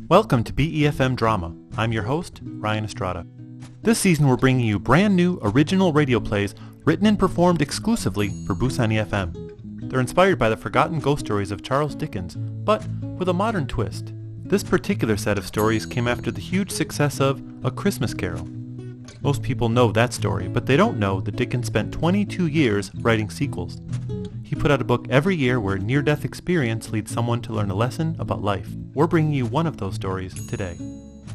Welcome to BeFM Drama. I'm your host, Ryan Estrada. This season we're bringing you brand new original radio plays written and performed exclusively for BeFM. They're inspired by the forgotten ghost stories of Charles Dickens, but with a modern twist. This particular set of stories came after the huge success of A Christmas Carol. Most people know that story, but they don't know that Dickens spent 22 years writing sequels. He put out a book every year where near-death experience leads someone to learn a lesson about life. We're bringing you one of those stories today.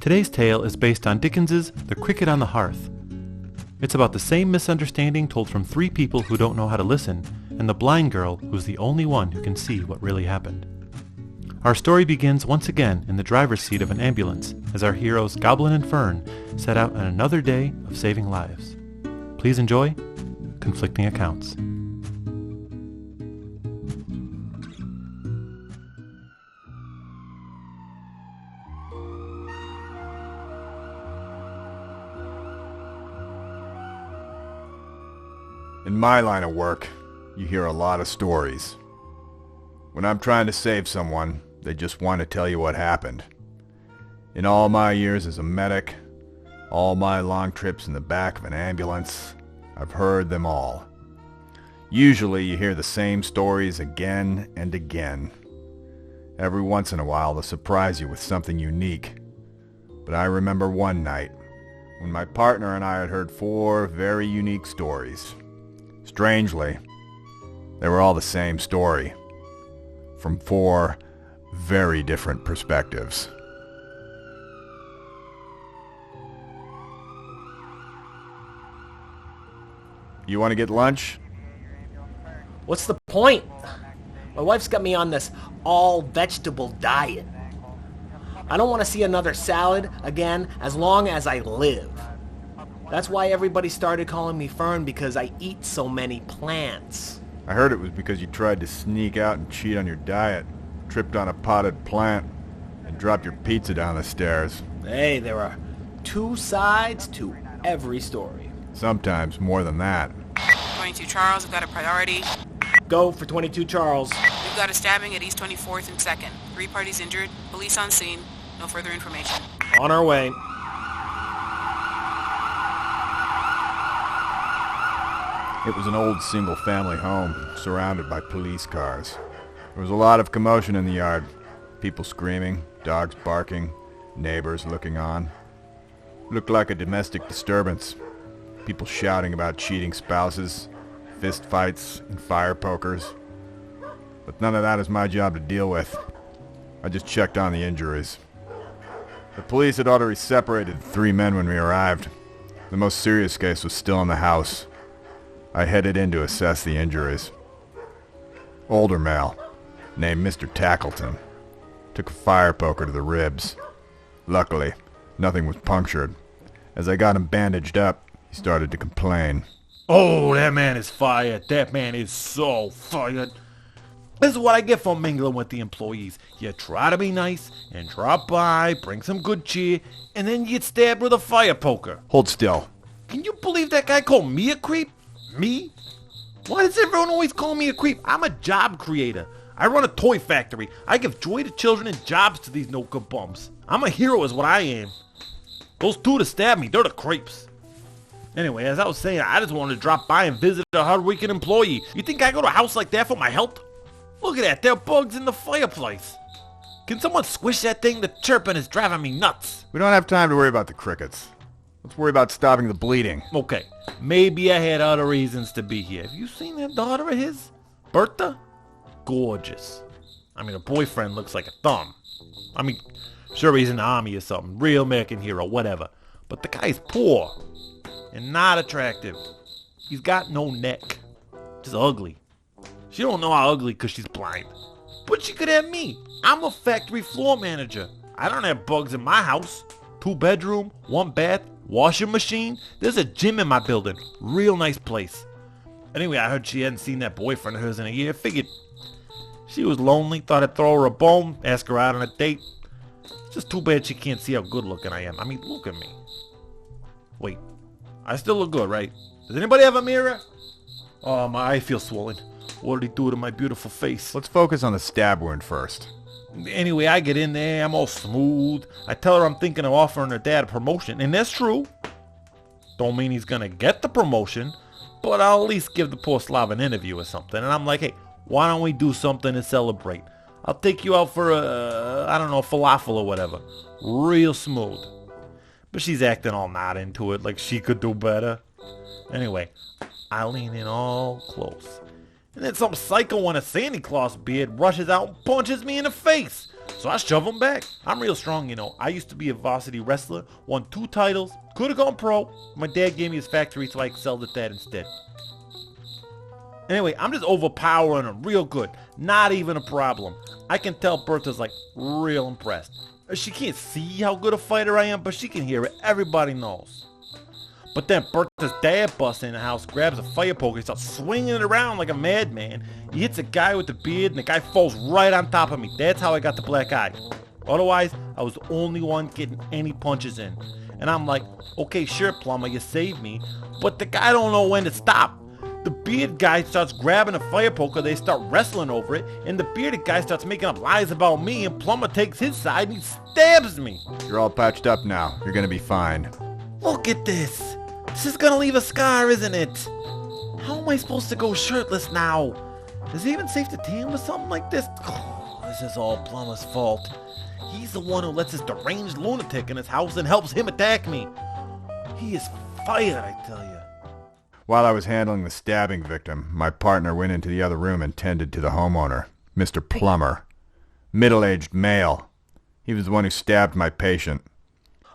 Today's tale is based on Dickens's The Cricket on the Hearth. It's about the same misunderstanding told from three people who don't know how to listen, and the blind girl who's the only one who can see what really happened. Our story begins once again in the driver's seat of an ambulance as our heroes Goblin and Fern set out on another day of saving lives. Please enjoy Conflicting Accounts. In my line of work, you hear a lot of stories. When I'm trying to save someone, they just want to tell you what happened. In all my years as a medic, all my long trips in the back of an ambulance, I've heard them all. Usually you hear the same stories again and again. Every once in a while they'll surprise you with something unique. But I remember one night when my partner and I had heard 4 very unique stories. Strangely, they were all the same story, from 4 very different perspectives. You want to get lunch? What's the point? My wife's got me on this all-vegetable diet. I don't want to see another salad again as long as I live. That's why everybody started calling me Fern, because I eat so many plants. I heard it was because you tried to sneak out and cheat on your diet, tripped on a potted plant, and dropped your pizza down the stairs. Hey, there are 2 sides to every story. Sometimes more than that. 22 Charles, we've got a priority. Go for 22 Charles. We've got a stabbing at East 24th and 2nd. 3 parties injured. Police on scene. No further information. On our way. It was an old single-family home, surrounded by police cars. There was a lot of commotion in the yard. People screaming, dogs barking, neighbors looking on. It looked like a domestic disturbance. People shouting about cheating spouses, fist fights, and fire pokers. But none of that is my job to deal with. I just checked on the injuries. The police had already separated the 3 men when we arrived. The most serious case was still in the house. I headed in to assess the injuries. Older male, named Mr. Tackleton, took a fire poker to the ribs. Luckily, nothing was punctured. As I got him bandaged up, he started to complain. Oh, that man is fired. That man is so fired. This is what I get for mingling with the employees. You try to be nice and drop by, bring some good cheer, and then you get stabbed with a fire poker. Hold still. Can you believe that guy called me a creep? Me? Why does everyone always call me a creep? I'm a job creator. I run a toy factory. I give joy to children and jobs to these no-good bums. I'm a hero is what I am. Those 2 that stabbed me, they're the creeps. Anyway, as I was saying, I just wanted to drop by and visit a hard-working employee. You think I go to a house like that for my health? Look at that, there are bugs in the fireplace. Can someone squish that thing? The chirping is driving me nuts. We don't have time to worry about the crickets. Let's worry about stopping the bleeding. Okay, maybe I had other reasons to be here. Have you seen that daughter of his? Bertha? Gorgeous. I mean, her boyfriend looks like a thumb. I mean, sure he's in the army or something. Real American hero, whatever. But the guy's poor. And not attractive. He's got no neck. Just ugly. She don't know how ugly because she's blind. But she could have me. I'm a factory floor manager. I don't have bugs in my house. 2 bedroom, 1 bath, washing machine. There's a gym in my building. Real nice place. Anyway, I heard she hadn't seen that boyfriend of hers in a year. Figured she was lonely. Thought I'd throw her a bone. Ask her out on a date. Just too bad she can't see how good looking I am. I mean, look at me. Wait. I still look good, right? Does anybody have a mirror? Oh, my eye feels swollen. What did he do to my beautiful face? Let's focus on the stab wound first. Anyway, I get in there, I'm all smooth. I tell her I'm thinking of offering her dad a promotion, and that's true. Don't mean he's gonna get the promotion, but I'll at least give the poor Slav an interview or something. And I'm like, hey, why don't we do something to celebrate? I'll take you out for falafel or whatever. Real smooth. But she's acting all not into it, like she could do better. Anyway, I lean in all close. And then some psycho in a Santa Claus beard rushes out and punches me in the face. So I shove him back. I'm real strong, you know. I used to be a varsity wrestler, won 2 titles, could have gone pro. My dad gave me his factory, so I excelled at that instead. Anyway, I'm just overpowering him real good. Not even a problem. I can tell Bertha's like real impressed. She can't see how good a fighter I am, but she can hear it. Everybody knows. But then Bertha's dad busts in the house, grabs a fire poker, starts swinging it around like a madman. He hits a guy with the beard, and the guy falls right on top of me. That's how I got the black eye. Otherwise, I was the only one getting any punches in. And I'm like, okay, sure, Plummer, you saved me. But the guy don't know when to stop. The beard guy starts grabbing a fire poker, they start wrestling over it, and the bearded guy starts making up lies about me, and Plummer takes his side and he stabs me. You're all patched up now. You're gonna be fine. Look at this. This is gonna leave a scar, isn't it? How am I supposed to go shirtless now? Is it even safe to tan with something like this? Oh, this is all Plummer's fault. He's the one who lets this deranged lunatic in his house and helps him attack me. He is fired, I tell you. While I was handling the stabbing victim, my partner went into the other room and tended to the homeowner, Mr. Plummer. Middle-aged male. He was the one who stabbed my patient.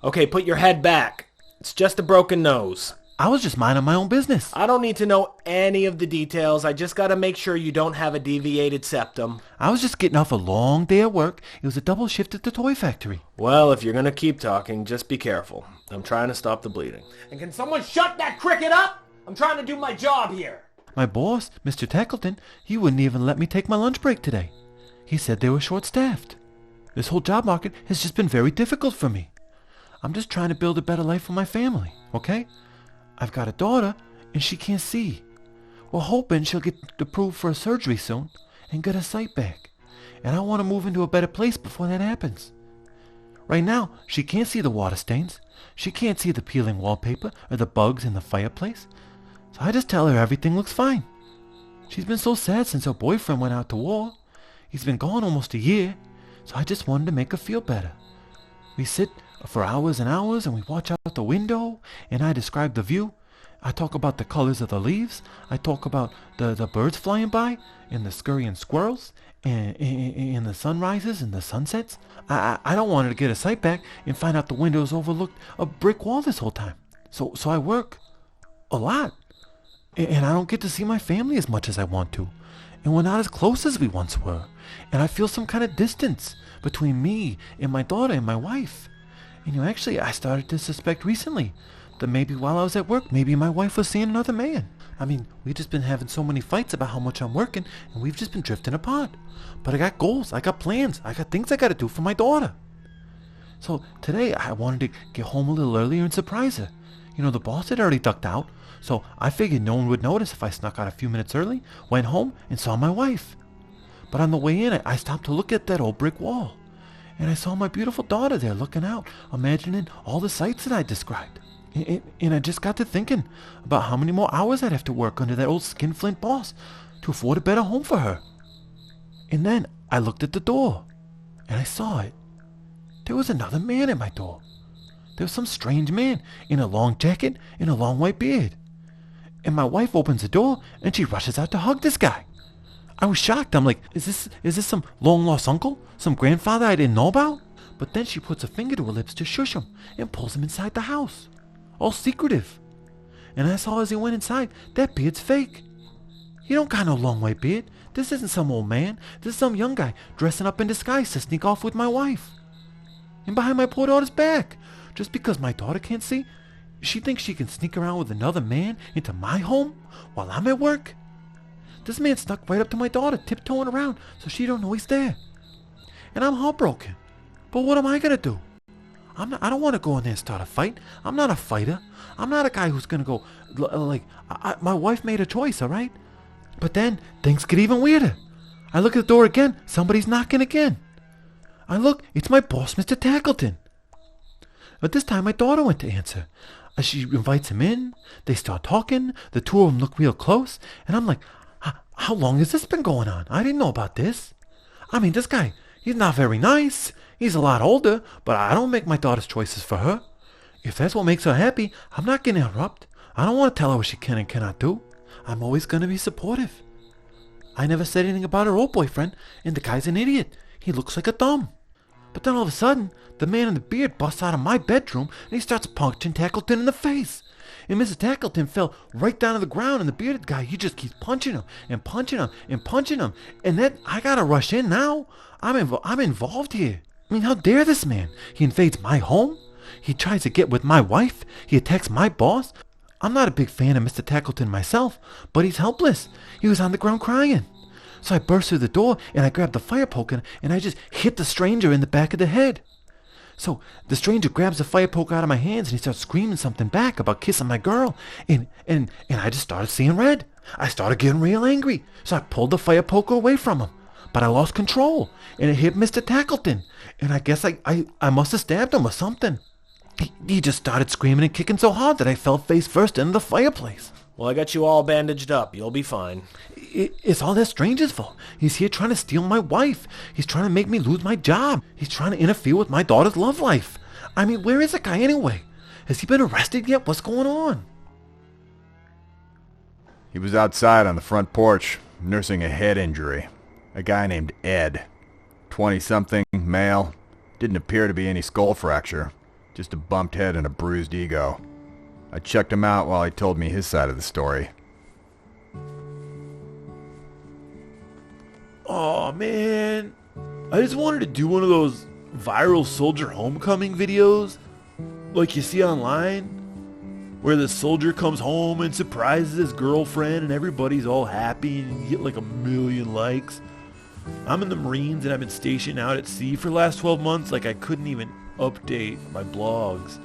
Okay, put your head back. It's just a broken nose. I was just minding my own business. I don't need to know any of the details. I just gotta make sure you don't have a deviated septum. I was just getting off a long day at work. It was a double shift at the toy factory. Well, if you're gonna keep talking, just be careful. I'm trying to stop the bleeding. And can someone shut that cricket up? I'm trying to do my job here. My boss, Mr. Tackleton, he wouldn't even let me take my lunch break today. He said they were short-staffed. This whole job market has just been very difficult for me. I'm just trying to build a better life for my family, okay? I've got a daughter, and she can't see. We're hoping she'll get approved for a surgery soon and get her sight back. And I want to move into a better place before that happens. Right now, she can't see the water stains. She can't see the peeling wallpaper or the bugs in the fireplace. So I just tell her everything looks fine. She's been so sad since her boyfriend went out to war. He's been gone almost a year, so I just wanted to make her feel better. We sit for hours and hours and we watch out the window and I describe the view. I talk about the colors of the leaves. I talk about the birds flying by and the scurrying squirrels and the sunrises and the sunsets. I don't want her to get her sight back and find out the windows overlooked a brick wall this whole time. So I work a lot. And I don't get to see my family as much as I want to. And we're not as close as we once were. And I feel some kind of distance between me and my daughter and my wife. And actually, I started to suspect recently that maybe while I was at work, maybe my wife was seeing another man. I mean, we've just been having so many fights about how much I'm working, and we've just been drifting apart. But I got goals, I got plans, I got things I got to do for my daughter. So today, I wanted to get home a little earlier and surprise her. The boss had already ducked out, so I figured no one would notice if I snuck out a few minutes early, went home, and saw my wife. But on the way in, I stopped to look at that old brick wall. And I saw my beautiful daughter there looking out, imagining all the sights that I described. And I just got to thinking about how many more hours I'd have to work under that old skinflint boss to afford a better home for her. And then I looked at the door, and I saw it. There was another man at my door. There was some strange man in a long jacket and a long white beard. And my wife opens the door, and she rushes out to hug this guy. I was shocked. I'm like, is this some long-lost uncle? Some grandfather I didn't know about? But then she puts a finger to her lips to shush him and pulls him inside the house. All secretive. And I saw as he went inside, that beard's fake. He don't got no long white beard. This isn't some old man. This is some young guy dressing up in disguise to sneak off with my wife. And behind my poor daughter's back. Just because my daughter can't see, she thinks she can sneak around with another man into my home while I'm at work. This man snuck right up to my daughter, tiptoeing around so she don't know he's there. And I'm heartbroken. But what am I going to do? I don't want to go in there and start a fight. I'm not a fighter. I'm not a guy who's going to go, my wife made a choice, all right? But then things get even weirder. I look at the door again. Somebody's knocking again. I look. It's my boss, Mr. Tackleton. But this time my daughter went to answer. She invites him in. They start talking. The two of them look real close. And I'm like, how long has this been going on? I didn't know about this. I mean, this guy, he's not very nice. He's a lot older, but I don't make my daughter's choices for her. If that's what makes her happy, I'm not going to interrupt. I don't want to tell her what she can and cannot do. I'm always going to be supportive. I never said anything about her old boyfriend, and the guy's an idiot. He looks like a thumb. But then all of a sudden, the man in the beard busts out of my bedroom, and he starts punching Tackleton in the face. And Mr. Tackleton fell right down to the ground, and the bearded guy, he just keeps punching him and punching him and punching him. And then I gotta rush in now. I'm involved here. I mean, how dare this man? He invades my home. He tries to get with my wife. He attacks my boss. I'm not a big fan of Mr. Tackleton myself, but he's helpless. He was on the ground crying. So I burst through the door, and I grabbed the fire poker, and I just hit the stranger in the back of the head. So the stranger grabs the fire poker out of my hands, and he starts screaming something back about kissing my girl. And I just started seeing red. I started getting real angry. So I pulled the fire poker away from him. But I lost control, and it hit Mr. Tackleton. And I guess I must have stabbed him or something. He just started screaming and kicking so hard that I fell face first into the fireplace. Well, I got you all bandaged up. You'll be fine. It's all that stranger's fault. He's here trying to steal my wife. He's trying to make me lose my job. He's trying to interfere with my daughter's love life. I mean, where is that guy anyway? Has he been arrested yet? What's going on? He was outside on the front porch, nursing a head injury. A guy named Ed. 20-something, male. Didn't appear to be any skull fracture. Just a bumped head and a bruised ego. I checked him out while he told me his side of the story. Oh man, I just wanted to do one of those viral soldier homecoming videos like you see online, where the soldier comes home and surprises his girlfriend and everybody's all happy and you get like 1 million likes. I'm in the Marines and I've been stationed out at sea for the last 12 months. Like I couldn't even update my blogs.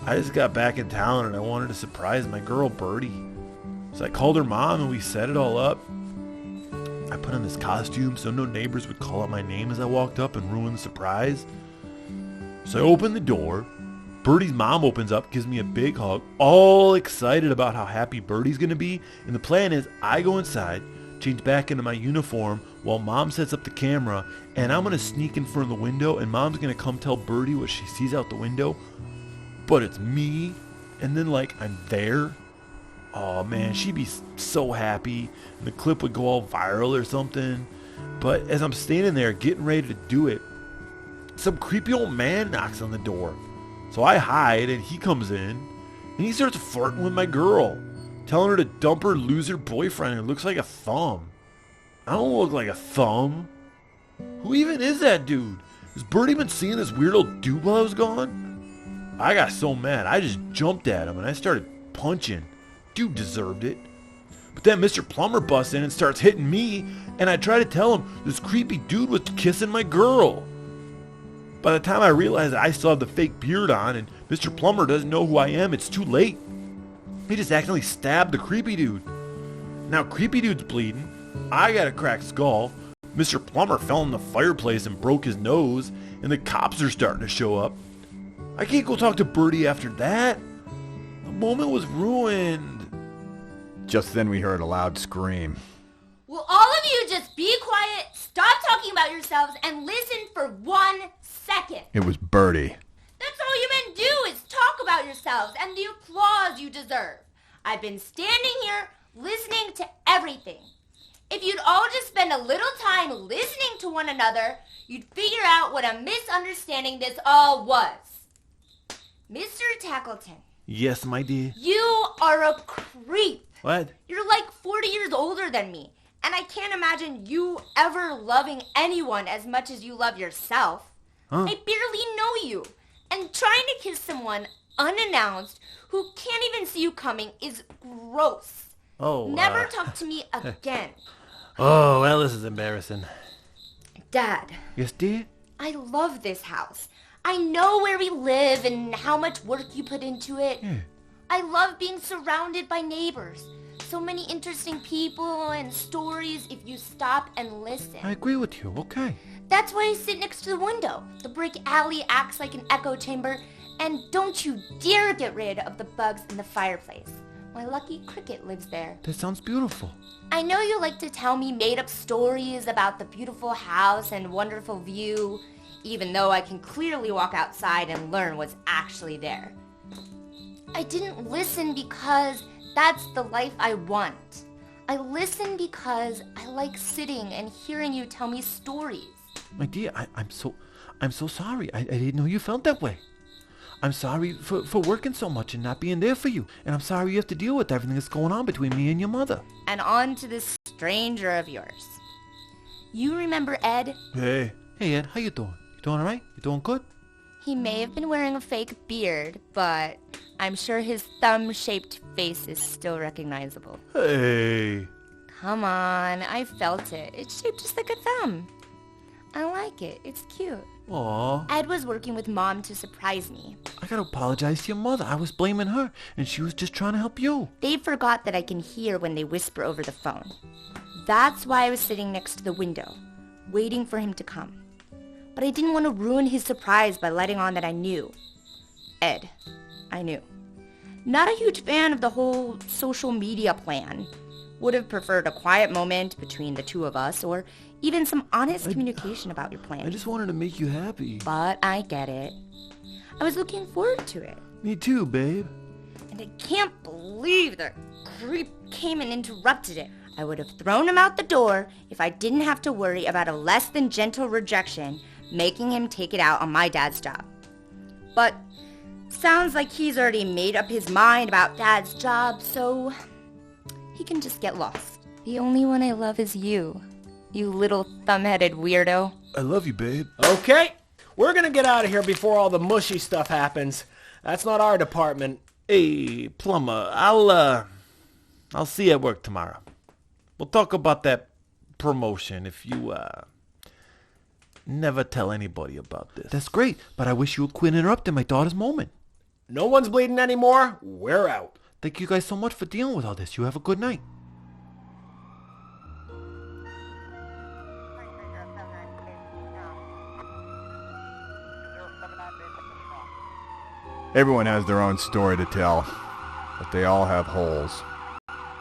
I just got back in town and I wanted to surprise my girl Birdie. So I called her mom and we set it all up. I put on this costume so no neighbors would call out my name as I walked up and ruin the surprise. So I opened the door. Birdie's mom opens up, gives me a big hug, all excited about how happy Birdie's gonna be. And the plan is I go inside, change back into my uniform while mom sets up the camera, and I'm gonna sneak in front of the window and mom's gonna come tell Birdie what she sees out the window. But it's me, and then like I'm there. Oh man, she'd be so happy, and the clip would go all viral or something. But as I'm standing there getting ready to do it, some creepy old man knocks on the door. So I hide and he comes in and he starts flirting with my girl, telling her to dump her loser boyfriend who looks like a thumb. I don't look like a thumb. Who even is that dude? Has Birdie been seeing this weird old dude while I was gone? I got so mad, I just jumped at him and I started punching. Dude deserved it. But then Mr. Plummer busts in and starts hitting me, and I try to tell him this creepy dude was kissing my girl. By the time I realize that I still have the fake beard on and Mr. Plummer doesn't know who I am, it's too late. He just accidentally stabbed the creepy dude. Now creepy dude's bleeding. I got a cracked skull. Mr. Plummer fell in the fireplace and broke his nose, and the cops are starting to show up. I can't go talk to Birdie after that. The moment was ruined. Just then we heard a loud scream. Will all of you just be quiet, stop talking about yourselves, and listen for 1 second? It was Birdie. That's all you men do is talk about yourselves and the applause you deserve. I've been standing here listening to everything. If you'd all just spend a little time listening to one another, you'd figure out what a misunderstanding this all was. Mr. Tackleton. Yes, my dear. You are a creep. What? You're like 40 years older than me, and I can't imagine you ever loving anyone as much as you love yourself. Huh? I barely know you, and trying to kiss someone unannounced who can't even see you coming is gross. Oh, Never talk to me again. Oh, well, this is embarrassing. Dad. Yes, dear? I love this house. I know where we live and how much work you put into it. Yeah. I love being surrounded by neighbors. so many interesting people and stories if you stop and listen. I agree with you, okay. That's why I sit next to the window. The brick alley acts like an echo chamber, and don't you dare get rid of the bugs in the fireplace. My lucky cricket lives there. That sounds beautiful. I know you like to tell me made-up stories about the beautiful house and wonderful view, even though I can clearly walk outside and learn what's actually there. I didn't listen because that's the life I want. I listen because I like sitting and hearing you tell me stories. My dear, I'm so sorry. I didn't know you felt that way. I'm sorry for working so much and not being there for you. And I'm sorry you have to deal with everything that's going on between me and your mother. And on to this stranger of yours. You remember Ed? Hey. Hey, Ed, how you doing? You doing all right? You doing good? He may have been wearing a fake beard, but I'm sure his thumb-shaped face is still recognizable. Hey. Come on, I felt it. It's shaped just like a thumb. I like it. It's cute. Aw. Ed was working with Mom to surprise me. I gotta apologize to your mother. I was blaming her, and she was just trying to help you. They forgot that I can hear when they whisper over the phone. That's why I was sitting next to the window, waiting for him to come. But I didn't want to ruin his surprise by letting on that I knew. Ed, I knew. Not a huge fan of the whole social media plan. Would have preferred a quiet moment between the two of us, or even some honest communication about your plan. I just wanted to make you happy. But I get it. I was looking forward to it. Me too, babe. And I can't believe the creep came and interrupted it. I would have thrown him out the door if I didn't have to worry about a less than gentle rejection making him take it out on my dad's job. But sounds like he's already made up his mind about Dad's job, so he can just get lost. The only one I love is you little thumb-headed weirdo. I love you, babe. Okay, we're gonna get out of here before all the mushy stuff happens. That's not our department. Hey, Plummer, I'll see you at work tomorrow. We'll talk about that promotion if you, never tell anybody about this. That's great, but I wish you would quit interrupting my daughter's moment. No one's bleeding anymore. We're out. Thank you guys so much for dealing with all this. You have a good night. Everyone has their own story to tell, but they all have holes.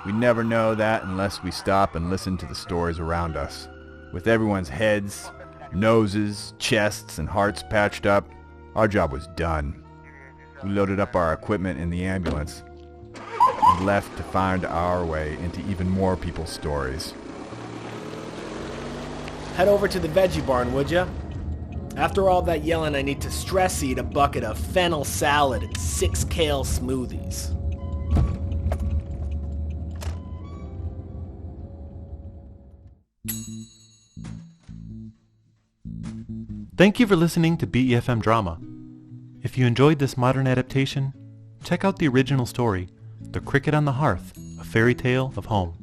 We never know that unless we stop and listen to the stories around us. With everyone's heads, noses, chests, and hearts patched up, our job was done. We loaded up our equipment in the ambulance and left to find our way into even more people's stories. Head over to the veggie barn, would ya? After all that yelling, I need to stress eat a bucket of fennel salad and 6 kale smoothies. Thank you for listening to BeFM Drama. If you enjoyed this modern adaptation, check out the original story, The Cricket on the Hearth, A Fairy Tale of Home.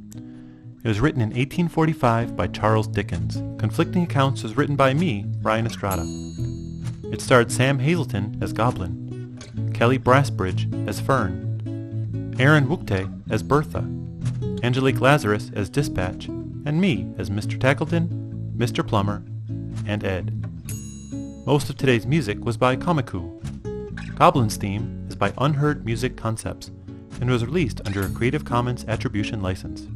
It was written in 1845 by Charles Dickens. Conflicting accounts was written by me, Ryan Estrada. It starred Sam Hazelton as Goblin, Kelly Brassbridge as Fern, Aaron Wookte as Bertha, Angelique Lazarus as Dispatch, and me as Mr. Tackleton, Mr. Plummer, and Ed. Most of today's music was by Komiku. Goblin's theme is by Unheard Music Concepts and was released under a Creative Commons Attribution license.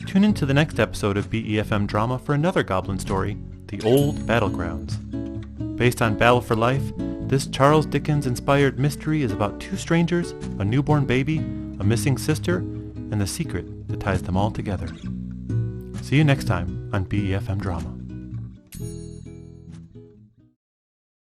Tune in to the next episode of BeFM Drama for another Goblin story, The Old Battlegrounds. Based on Battle for Life, this Charles Dickens-inspired mystery is about 2 strangers, a newborn baby, a missing sister, and the secret that ties them all together. See you next time on BeFM Drama.